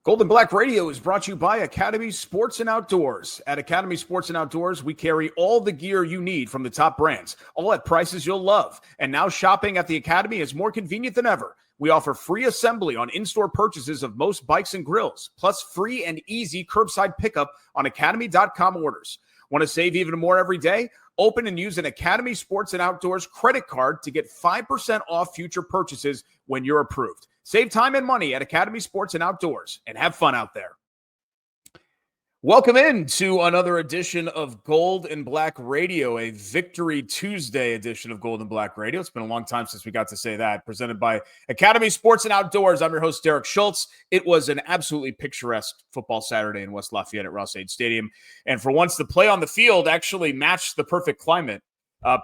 Golden Black Radio is brought to you by Academy Sports and Outdoors. At Academy Sports and Outdoors, we carry all the gear you need from the top brands, all at prices you'll love. And now shopping at the Academy is more convenient than ever. We offer free assembly on in-store purchases of most bikes and grills, plus free and easy curbside pickup on academy.com orders. Want to save even more every day? Open and use an Academy Sports and Outdoors credit card to get 5% off future purchases when you're approved. Save time and money at Academy Sports and Outdoors and have fun out there. Welcome in to another edition of Gold and Black Radio, a Victory Tuesday edition of Gold and Black Radio. It's been a long time since we got to say that. Presented by Academy Sports and Outdoors. I'm your host, Derek Schultz. It was an absolutely picturesque football Saturday in West Lafayette at Ross-Ade Stadium. And for once, the play on the field actually matched the perfect climate.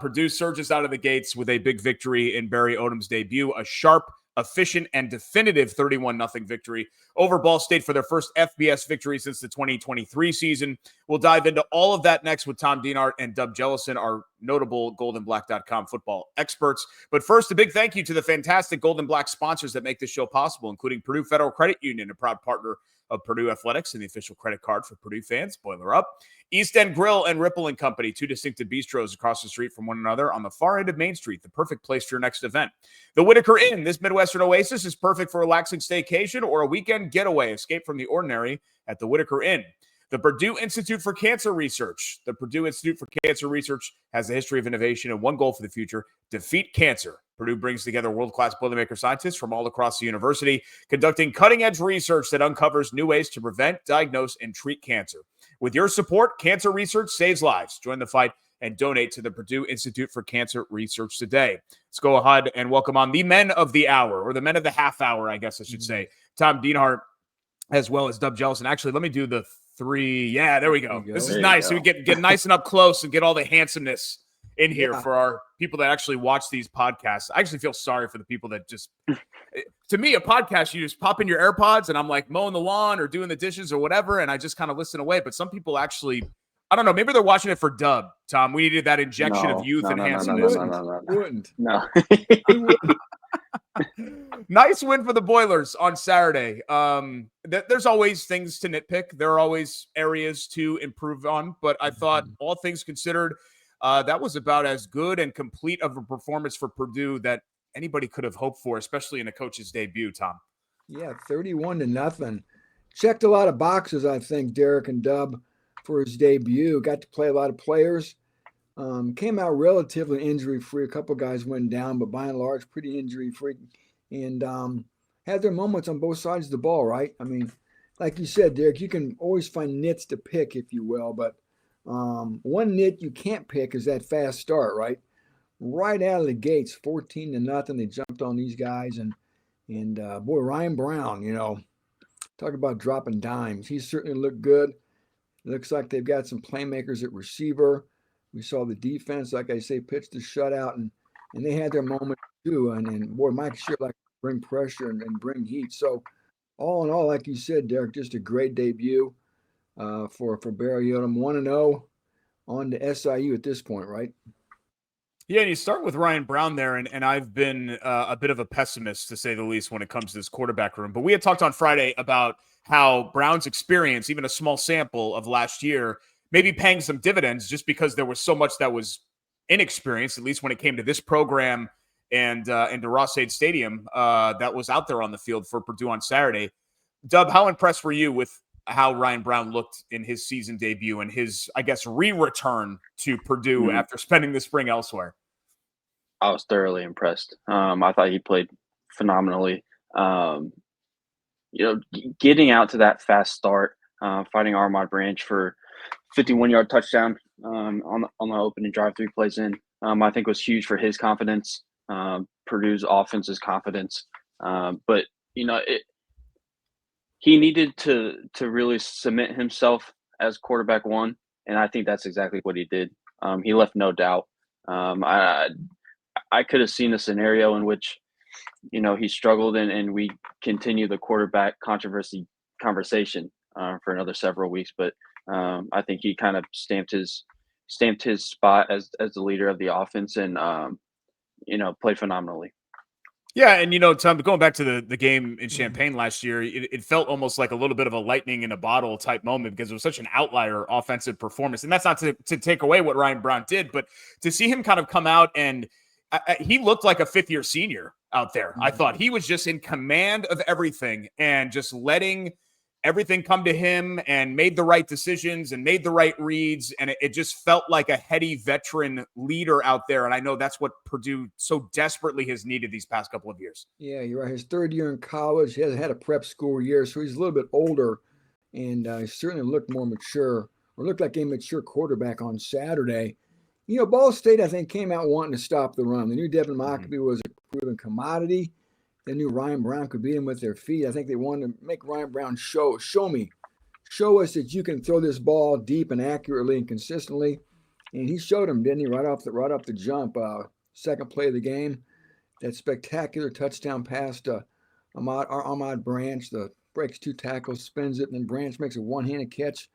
Purdue surges out of the gates with a big victory in Barry Odom's debut, a sharp, efficient, and definitive 31-0 victory over Ball State for their first FBS victory since the 2023 season. We'll dive into all of that next with Tom Dienhart and Jellison, our notable goldenblack.com football experts. But first, a big thank you to the fantastic Gold and Black sponsors that make this show possible, including Purdue Federal Credit Union, a proud partner of Purdue Athletics and the official credit card for Purdue fans. Boiler up. East End Grill and Ripple & Company, two distinctive bistros across the street from one another on the far end of Main Street, the perfect place for your next event. The Whitaker Inn, this Midwestern oasis, is perfect for a relaxing staycation or a weekend getaway. Escape from the ordinary at the Whitaker Inn. The Purdue Institute for Cancer Research. The Purdue Institute for Cancer Research has a history of innovation and one goal for the future: defeat cancer. Purdue brings together world-class Boilermaker scientists from all across the university, conducting cutting-edge research that uncovers new ways to prevent, diagnose, and treat cancer. With your support, cancer research saves lives. Join the fight and donate to the Purdue Institute for Cancer Research today. Let's go ahead and welcome on the men of the hour, or the men of the half hour, I guess I should say. Tom Dienhart, as well as Jellison. Actually, let me do the three. Yeah, there we go. This is nice. So we get nice and up close and get all the handsomeness in here for our people that actually watch these podcasts. I actually feel sorry for the people that just, to me, a podcast, you just pop in your AirPods and I'm like mowing the lawn or doing the dishes or whatever, and I just kind of listen away. But some people actually, I don't know, maybe they're watching it for Dub, Tom. We needed that injection of youth and handsomeness. No. Nice win for the Boilers on Saturday. There's always things to nitpick. There are always areas to improve on, but I thought all things considered, that was about as good and complete of a performance for Purdue that anybody could have hoped for, especially in a coach's debut, Tom. Yeah, 31-0. Checked a lot of boxes, I think, Derek and Dub, for his debut. Got to play a lot of players. Came out relatively injury-free. A couple guys went down, but by and large, pretty injury-free. And had their moments on both sides of the ball, right? I mean, like you said, Derek, you can always find nits to pick, if you will, but one nit you can't pick is that fast start, right? Right out of the gates, 14-0. They jumped on these guys, and boy, Ryan Brown, talk about dropping dimes. He certainly looked good. Looks like they've got some playmakers at receiver. We saw the defense, like I say, pitch the shutout, and they had their moment too. And boy, Mike Sherlock bring pressure and bring heat. So all in all, like you said, Derek, just a great debut for Barry Odom. 1-0 on to SIU at this point, right? Yeah, and you start with Ryan Brown there, and I've been a bit of a pessimist, to say the least, when it comes to this quarterback room. But we had talked on Friday about how Brown's experience, even a small sample of last year, maybe paying some dividends just because there was so much that was inexperienced, at least when it came to this program and to Ross-Ade Stadium that was out there on the field for Purdue on Saturday. Dub, how impressed were you with how Ryan Brown looked in his season debut and his, I guess, re-return to Purdue after spending the spring elsewhere? I was thoroughly impressed. I thought he played phenomenally. Getting out to that fast start, fighting Armand Branch for 51-yard touchdown on the opening drive 3 plays in, I think was huge for his confidence, Purdue's offense's confidence. But he needed to really cement himself as quarterback one, and I think that's exactly what he did. He left no doubt. I could have seen a scenario in which, he struggled and we continue the quarterback conversation for another several weeks. But I think he kind of stamped his spot as the leader of the offense and, played phenomenally. Yeah, and Tom, going back to the game in Champaign last year, it felt almost like a little bit of a lightning in a bottle type moment because it was such an outlier offensive performance. And that's not to take away what Ryan Brown did, but to see him kind of come out and he looked like a fifth-year senior out there. I thought he was just in command of everything and just letting everything come to him and made the right decisions and made the right reads. And it just felt like a heady veteran leader out there. And I know that's what Purdue so desperately has needed these past couple of years. Yeah, you're right. His third year in college, he hasn't had a prep school year, so he's a little bit older, and he certainly looked more mature, or looked like a mature quarterback on Saturday. Ball State, I think, came out wanting to stop the run. They knew Devin Mockabee was a proven commodity. They knew Ryan Brown could beat him with their feet. I think they wanted to make Ryan Brown show us that you can throw this ball deep and accurately and consistently. And he showed them, didn't he? Right off the jump. Second play of the game, that spectacular touchdown pass to Ahmad Branch. The breaks 2 tackles, spins it, and then Branch makes a one-handed catch.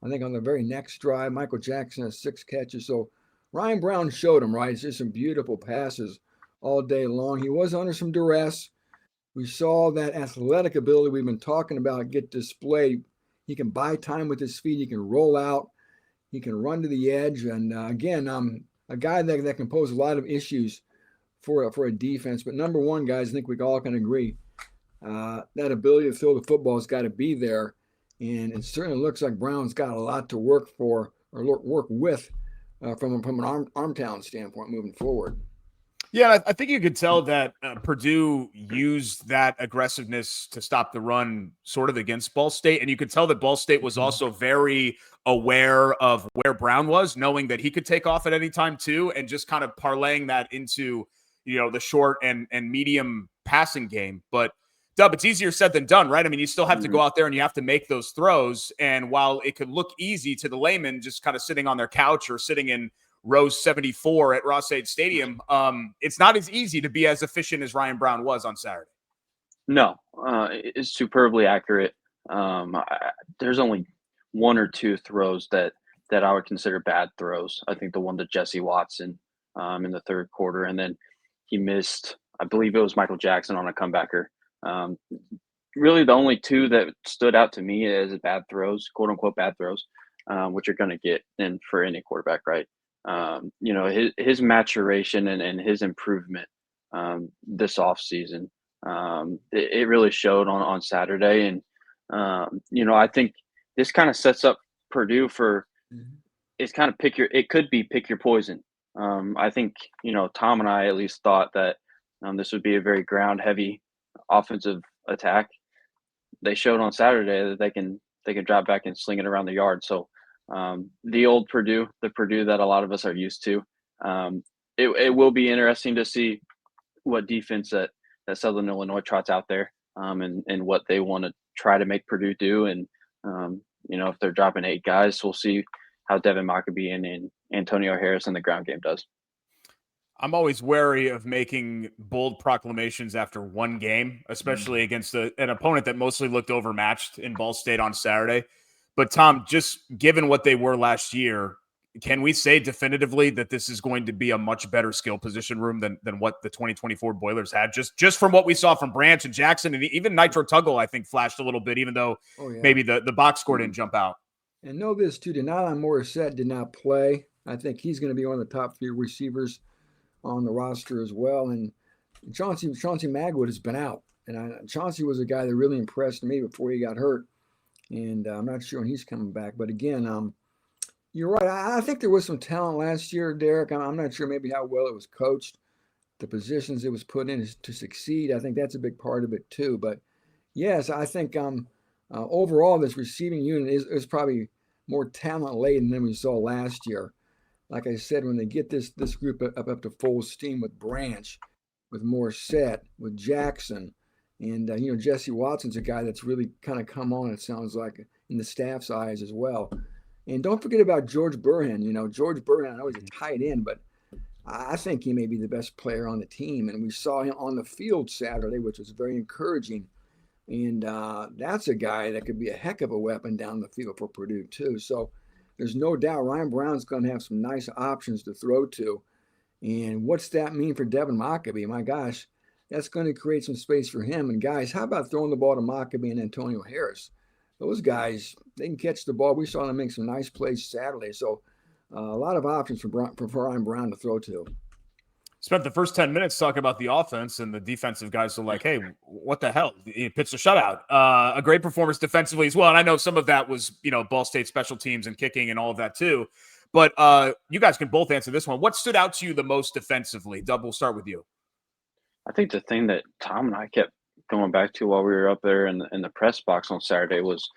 I think on the very next drive, Michael Jackson has 6 catches. So Ryan Brown showed him, right? It's just some beautiful passes all day long. He was under some duress. We saw that athletic ability we've been talking about get displayed. He can buy time with his feet. He can roll out. He can run to the edge. And again, a guy that can pose a lot of issues for a defense. But number one, guys, I think we all can agree that ability to throw the football has got to be there. And it certainly looks like Brown's got a lot to work for or work with from an arm talent standpoint moving forward. Yeah, I think you could tell that Purdue used that aggressiveness to stop the run sort of against Ball State. And you could tell that Ball State was also very aware of where Brown was, knowing that he could take off at any time too, and just kind of parlaying that into, the short and medium passing game. But Dub, it's easier said than done, right? I mean, you still have to go out there and you have to make those throws. And while it could look easy to the layman just kind of sitting on their couch or sitting in row 74 at Ross-Ade Stadium, it's not as easy to be as efficient as Ryan Brown was on Saturday. No, it's superbly accurate. There's only 1 or 2 throws that I would consider bad throws. I think the one to Jesse Watson in the third quarter, and then he missed, I believe it was Michael Jackson on a comebacker. Really the only 2 that stood out to me as bad throws, quote unquote bad throws, which you're going to get in for any quarterback, right? His maturation and his improvement this offseason, it really showed on Saturday. And, I think this kind of sets up Purdue for it's kind of it could be pick your poison. I think, Tom and I at least thought that this would be a very ground heavy offensive attack. They showed on Saturday that they can drop back and sling it around the yard. So the old Purdue, the Purdue that a lot of us are used to. It will be interesting to see what defense that Southern Illinois trots out there, and what they want to try to make Purdue do. And if they're dropping 8 guys, we'll see how Devin Mockabee and Antonio Harris in the ground game does. I'm always wary of making bold proclamations after one game, especially against an opponent that mostly looked overmatched in Ball State on Saturday. But Tom, just given what they were last year, can we say definitively that this is going to be a much better skill position room than what the 2024 Boilers had? Just from what we saw from Branch and Jackson, and even Nitro Tuggle, I think, flashed a little bit, even though maybe the box score didn't jump out. And know this too, Denali Morissette did not play. I think he's going to be one of the top 3 receivers on the roster as well. And Chauncey Magwood has been out. And Chauncey was a guy that really impressed me before he got hurt. And I'm not sure when he's coming back. But again, you're right. I think there was some talent last year, Derek. I'm not sure maybe how well it was coached, the positions it was put in to succeed. I think that's a big part of it too. But yes, I think overall this receiving unit is probably more talent laden than we saw last year. Like I said, when they get this group up to full steam with Branch, with Morissette, with Jackson, and Jesse Watson's a guy that's really kind of come on, it sounds like, in the staff's eyes as well. And don't forget about George Burhan. George Burhan, I know he's a tight end, but I think he may be the best player on the team. And we saw him on the field Saturday, which was very encouraging. And that's a guy that could be a heck of a weapon down the field for Purdue too. So there's no doubt Ryan Brown's going to have some nice options to throw to. And what's that mean for Devin Mockabee? My gosh, that's going to create some space for him. And guys, how about throwing the ball to Maccabee and Antonio Harris? Those guys, they can catch the ball. We saw them make some nice plays Saturday. So a lot of options for Brian Brown to throw to. Spent the first 10 minutes talking about the offense, and the defensive guys are like, hey, what the hell? He pitched a shutout. A great performance defensively as well. And I know some of that was, Ball State special teams and kicking and all of that too. But you guys can both answer this one. What stood out to you the most defensively? Dub, we'll start with you. I think the thing that Tom and I kept going back to while we were up there in the press box on Saturday was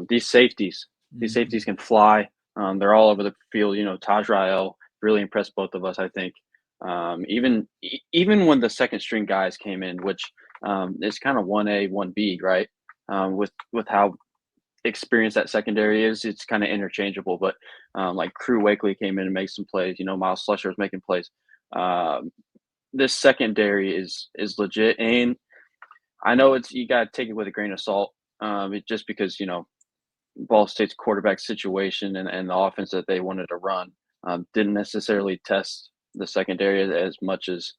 these safeties. These safeties can fly. They're all over the field. Taj Rael really impressed both of us, I think. Even when the second string guys came in, which is kind of 1A, 1B, right? With how experienced that secondary is, it's kind of interchangeable. But like Crew Wakely came in and made some plays. Miles Slusher was making plays. This secondary is legit, and I know you got to take it with a grain of salt. Just because Ball State's quarterback situation and the offense that they wanted to run didn't necessarily test the secondary as much as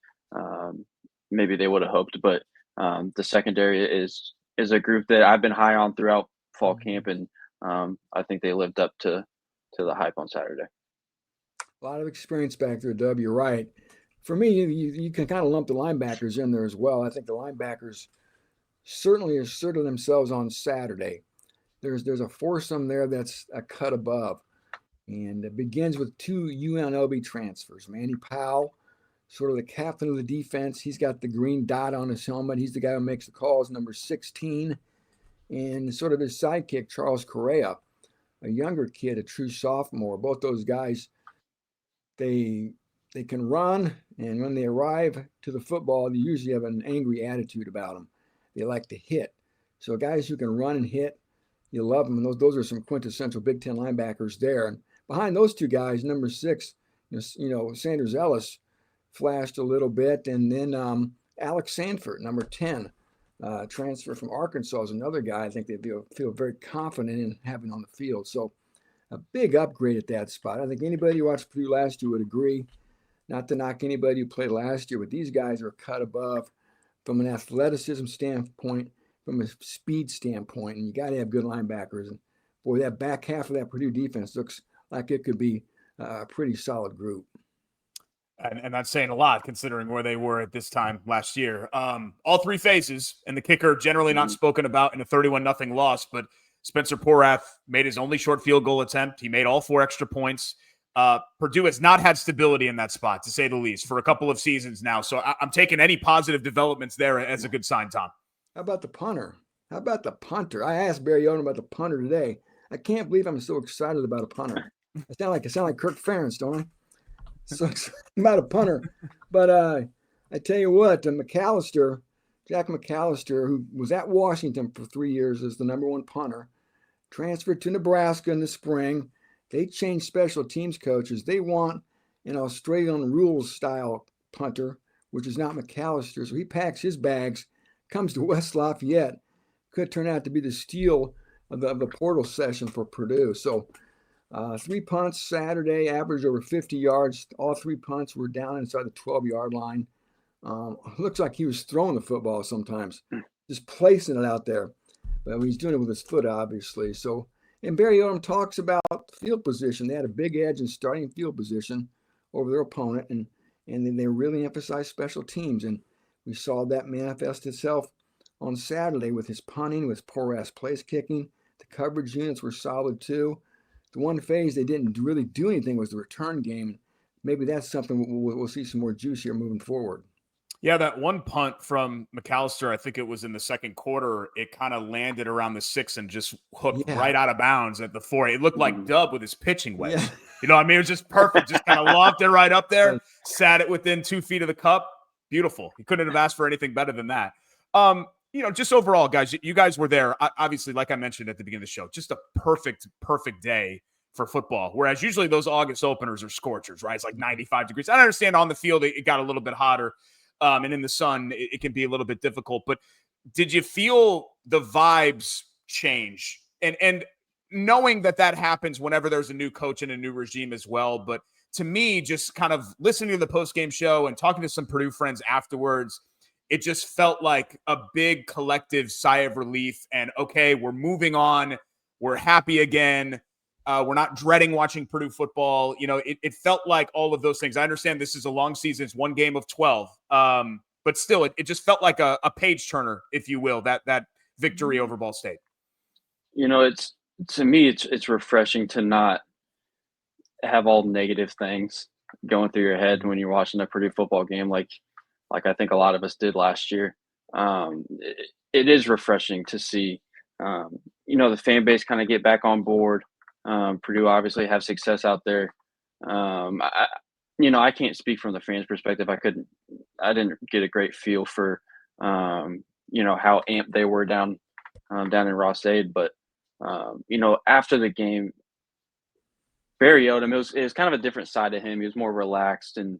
maybe they would have hoped. But the secondary is a group that I've been high on throughout fall camp, and I think they lived up to the hype on Saturday. A lot of experience back there, Dub. You're right. For me, you can kind of lump the linebackers in there as well. I think the linebackers certainly asserted themselves on Saturday. There's a foursome there that's a cut above. And it begins with two UNLV transfers. Manny Powell, sort of the captain of the defense. He's got the green dot on his helmet. He's the guy who makes the calls, number 16. And sort of his sidekick, Charles Correa, a younger kid, a true sophomore. Both those guys, they can run, and when they arrive to the football, they usually have an angry attitude about them. They like to hit. So guys who can run and hit, you love them. And those are some quintessential Big Ten linebackers there. And behind those two guys, number 6, Sanders Ellis flashed a little bit. And then Alex Sanford, number 10, transfer from Arkansas, is another guy I think they feel very confident in having on the field. So a big upgrade at that spot. I think anybody who watched Purdue last year would agree. Not to knock anybody who played last year, but these guys are cut above from an athleticism standpoint, from a speed standpoint, and you got to have good linebackers. And boy, that back half of that Purdue defense looks like it could be a pretty solid group. And that's saying a lot considering where they were at this time last year. All three phases, and the kicker generally not spoken about in a 31-0 loss, but Spencer Porath made his only short field goal attempt. He made all 4 extra points. Purdue has not had stability in that spot, to say the least, for a couple of seasons now. So I'm taking any positive developments there as a good sign, Tom. How about the punter? How about the punter? I asked Barry Odom about the punter today. I can't believe I'm so excited about a punter. I sound like Kirk Ferentz, don't I? So excited about a punter. But I tell you what, Jack McAllister, who was at Washington for 3 years as the number 1 punter, transferred to Nebraska in the spring. They changed special teams coaches. They want an Australian rules style punter, which is not McAllister. So he packs his bags, comes to West Lafayette. Could turn out to be the steal of the portal session for Purdue. So 3 punts Saturday, averaged over 50 yards. All 3 punts were down inside the 12-yard line. Looks like he was throwing the football sometimes, just placing it out there. But he's doing it with his foot, obviously. So, and Barry Odom talks about field position. They had a big edge in starting field position over their opponent, and then they really emphasized special teams. And we saw that manifest itself on Saturday with his punting, with Porath's place kicking. The coverage units were solid too. The one phase they didn't really do anything was the return game. Maybe that's something we'll see some more juice here moving forward. Yeah, that one punt from McAllister, I think it was in the second quarter, it kind of landed around the 6 and just hooked right out of bounds at the 4. It looked like Dub with his pitching wedge. Yeah. You know what I mean? It was just perfect. Just kind of lobbed it right up there, sat it within 2 feet of the cup. Beautiful. You couldn't have asked for anything better than that. Just overall, guys, you guys were there. Obviously, like I mentioned at the beginning of the show, just a perfect day for football. Whereas usually those August openers are scorchers, right? It's like 95 degrees. I understand on the field it got a little bit hotter. And in the sun, it can be a little bit difficult. But did you feel the vibes change? And knowing that happens whenever there's a new coach and a new regime as well. But to me, just kind of listening to the postgame show and talking to some Purdue friends afterwards, it just felt like a big collective sigh of relief. And okay, we're moving on. We're happy again. We're not dreading watching Purdue football. It felt like all of those things. I understand this is a long season. It's one game of 12. But still, it just felt like a page turner, if you will, that victory over Ball State. To me, it's refreshing to not have all negative things going through your head when you're watching a Purdue football game, like I think a lot of us did last year. It is refreshing to see, the fan base kind of get back on board. Purdue obviously have success out there. I can't speak from the fans' perspective. I didn't get a great feel for, how amped they were down in Ross-Ade, but after the game, Barry Odom, it was kind of a different side of him. He was more relaxed, and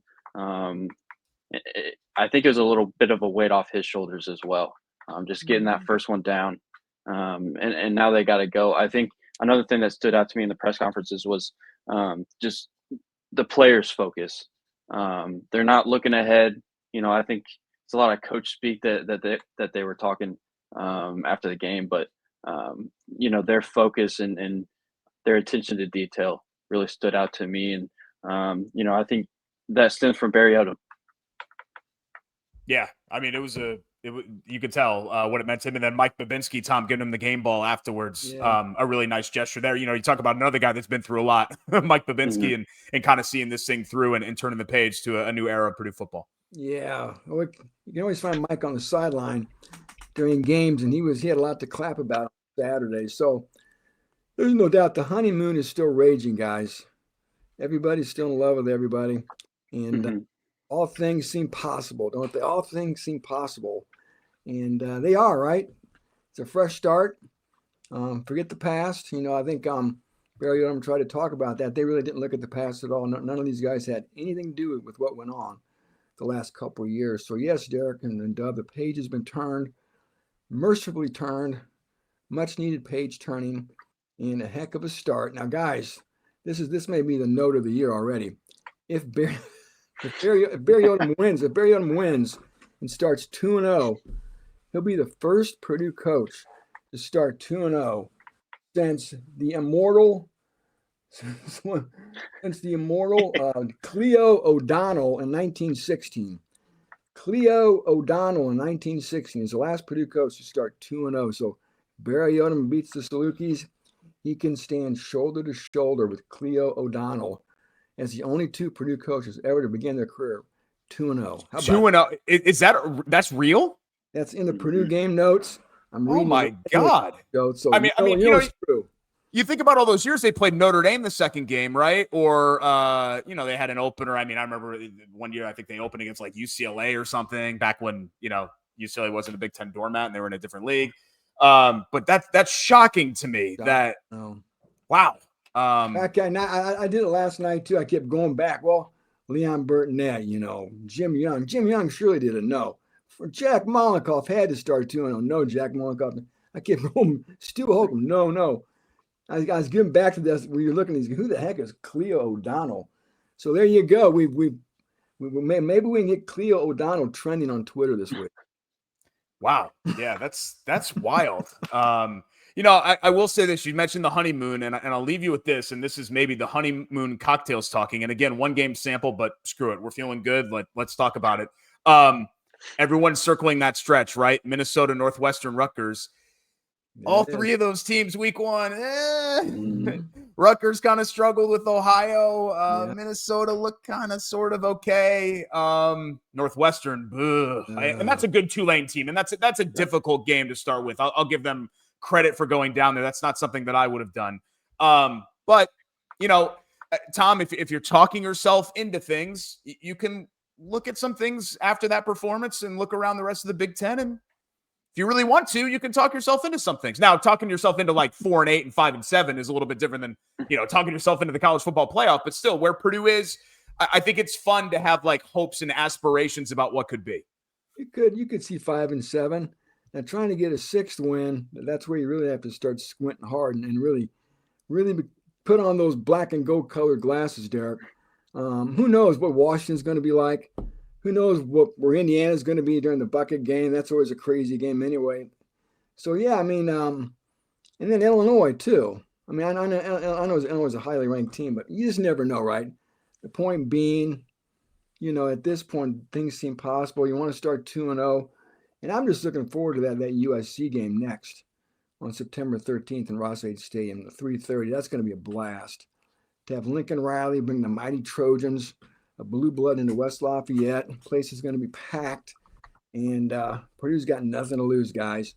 I think it was a little bit of a weight off his shoulders as well. Just getting that first one down, and now they got to go. I think another thing that stood out to me in the press conferences was just the players' focus. They're not looking ahead. I think it's a lot of coach speak that they were talking after the game, but their focus and their attention to detail really stood out to me. And, I think that stems from Barry Odom. Yeah. I mean, you could tell what it meant to him. And then Mike Babinski, Tom, giving him the game ball afterwards. Yeah. A really nice gesture there. You talk about another guy that's been through a lot, Mike Babinski, and kind of seeing this thing through and turning the page to a new era of Purdue football. Yeah. Well, you can always find Mike on the sideline during games, and he had a lot to clap about on Saturday. So there's no doubt the honeymoon is still raging, guys. Everybody's still in love with everybody. And all things seem possible, don't they? All things seem possible. And they are, right? It's a fresh start. Forget the past. I think Barry Odom tried to talk about that. They really didn't look at the past at all. None of these guys had anything to do with what went on the last couple of years. So, yes, Derek and Dub, the page has been turned, mercifully turned, much-needed page turning, and a heck of a start. Now, guys, this may be the note of the year already. If Barry Odom wins and starts 2-0, he'll be the first Purdue coach to start 2-0 since the immortal Cleo O'Donnell in 1916. Cleo O'Donnell in 1916 is the last Purdue coach to start 2-0. So Barry Odom beats the Salukis. He can stand shoulder to shoulder with Cleo O'Donnell as the only two Purdue coaches ever to begin their career 2-0. 2-0. Is that's real? That's in the Purdue game notes. I'm reading. Oh my God! So it's true. You think about all those years they played Notre Dame the second game, right? Or they had an opener. I mean, I remember one year I think they opened against like UCLA or something back when UCLA wasn't a Big Ten doormat and they were in a different league. But that's shocking to me. Wow. I did it last night too. I kept going back. Well, Leon Burtonette, Jim Young surely didn't know. For Jack Molikoff had to start 2-0. No, Jack Molikoff. I kept going. Stu Holcomb. No. I was getting back to this. When you're looking at these, who the heck is Cleo O'Donnell? So there you go. Maybe we can get Cleo O'Donnell trending on Twitter this week. Wow. Yeah, that's wild. I will say this. You mentioned the honeymoon, and I'll leave you with this, and this is maybe the honeymoon cocktails talking. And again, one game sample, but screw it. We're feeling good. Let's talk about it. Everyone's circling that stretch, right? Minnesota, Northwestern, Rutgers. All three of those teams week one. Rutgers kind of struggled with Ohio. Minnesota looked kind of sort of okay. Northwestern, and that's a good Tulane team, and that's a difficult game to start with. I'll give them credit for going down there. That's not something that I would have done. But Tom, if you're talking yourself into things, you can look at some things after that performance and look around the rest of the Big Ten. And if you really want to, you can talk yourself into some things. Now, talking yourself into like 4-8 and 5-7 is a little bit different than, talking yourself into the college football playoff. But still, where Purdue is, I think it's fun to have like hopes and aspirations about what could be. You could see 5-7. Now, trying to get a sixth win, that's where you really have to start squinting hard and really put on those black and gold colored glasses, Derek. Who knows what Washington's going to be like? who knows where Indiana's going to be during the bucket game. That's always a crazy game anyway. So, yeah, I mean, and then Illinois, too. I mean, I know Illinois is a highly ranked team, but you just never know, right? The point being, at this point, things seem possible. You want to start 2-0. And I'm just looking forward to that USC game next on September 13th in Ross-Ade Stadium, 3:30. That's going to be a blast. To have Lincoln Riley bring the mighty Trojans, a blue blood into West Lafayette. The place is going to be packed. And Purdue's got nothing to lose, guys.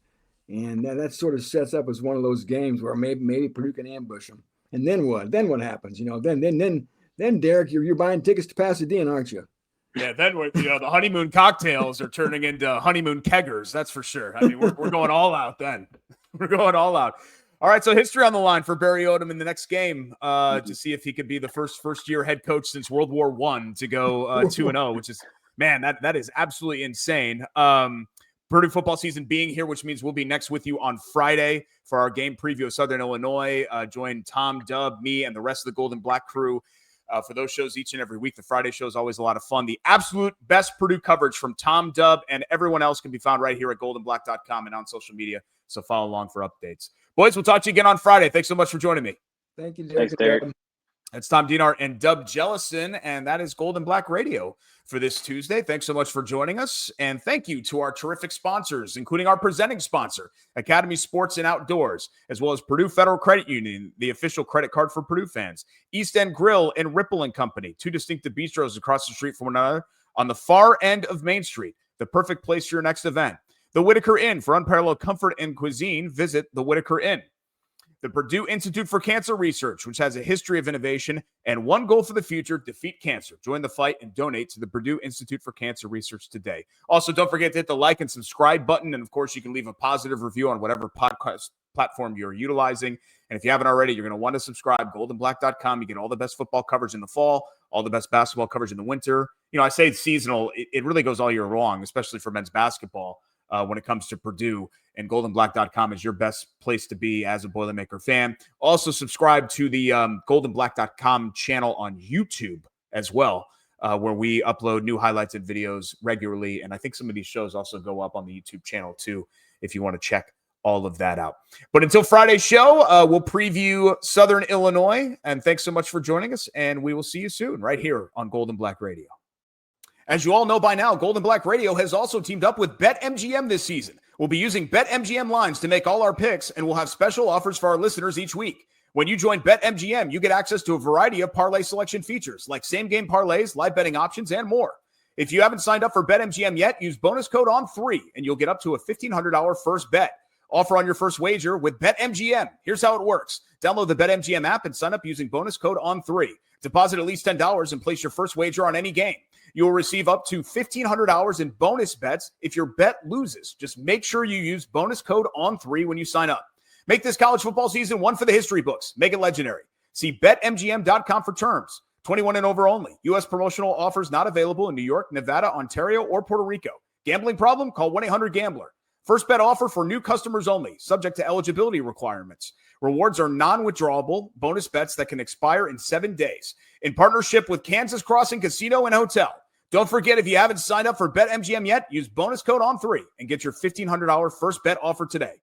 And that sort of sets up as one of those games where maybe Purdue can ambush them. And then what? Then what happens? Then Derek, you're buying tickets to Pasadena, aren't you? Yeah, then the honeymoon cocktails are turning into honeymoon keggers. That's for sure. I mean, we're going all out then. We're going all out. All right, so history on the line for Barry Odom in the next game to see if he could be the first-year head coach since World War I to go 2-0, which is, man, that is absolutely insane. Purdue football season being here, which means we'll be next with you on Friday for our game preview of Southern Illinois. Join Tom, Dub, me, and the rest of the Gold and Black crew for those shows each and every week. The Friday show is always a lot of fun. The absolute best Purdue coverage from Tom, Dub, and everyone else can be found right here at goldenblack.com and on social media, so follow along for updates. Boys, we'll talk to you again on Friday. Thanks so much for joining me. Thank you, Derek. Thanks, Derek. That's Tom Dienhart and Dub Jellison, and that is Gold and Black Radio for this Tuesday. Thanks so much for joining us, and thank you to our terrific sponsors, including our presenting sponsor, Academy Sports and Outdoors, as well as Purdue Federal Credit Union, the official credit card for Purdue fans, East End Grill and Ripple & Company, two distinctive bistros across the street from one another on the far end of Main Street, the perfect place for your next event. The Whitaker Inn, for unparalleled comfort and cuisine, visit the Whitaker Inn. The Purdue Institute for Cancer Research, which has a history of innovation and one goal for the future: defeat cancer. Join the fight and donate to the Purdue Institute for Cancer Research today. Also, don't forget to hit the like and subscribe button. And, of course, you can leave a positive review on whatever podcast platform you're utilizing. And if you haven't already, you're going to want to subscribe. goldenblack.com. You get all the best football coverage in the fall, all the best basketball coverage in the winter. I say it's seasonal. It really goes all year long, especially for men's basketball. When it comes to Purdue, and goldenblack.com is your best place to be as a Boilermaker fan. Also subscribe to the goldenblack.com channel on YouTube as well, where we upload new highlights and videos regularly. And I think some of these shows also go up on the YouTube channel too, if you want to check all of that out. But until Friday's show, we'll preview Southern Illinois. And thanks so much for joining us. And we will see you soon right here on Gold and Black Radio. As you all know by now, Gold and Black Radio has also teamed up with BetMGM this season. We'll be using BetMGM lines to make all our picks, and we'll have special offers for our listeners each week. When you join BetMGM, you get access to a variety of parlay selection features like same-game parlays, live betting options, and more. If you haven't signed up for BetMGM yet, use bonus code ON3, and you'll get up to a $1,500 first bet. Offer on your first wager with BetMGM. Here's how it works. Download the BetMGM app and sign up using bonus code ON3. Deposit at least $10 and place your first wager on any game. You will receive up to $1,500 in bonus bets if your bet loses. Just make sure you use bonus code ON3 when you sign up. Make this college football season one for the history books. Make it legendary. See BetMGM.com for terms. 21 and over only. U.S. promotional offers not available in New York, Nevada, Ontario, or Puerto Rico. Gambling problem? Call 1-800-GAMBLER. First bet offer for new customers only, subject to eligibility requirements. Rewards are non-withdrawable bonus bets that can expire in 7 days. In partnership with Kansas Crossing Casino and Hotel. Don't forget, if you haven't signed up for BetMGM yet, use bonus code ON3 and get your $1,500 first bet offer today.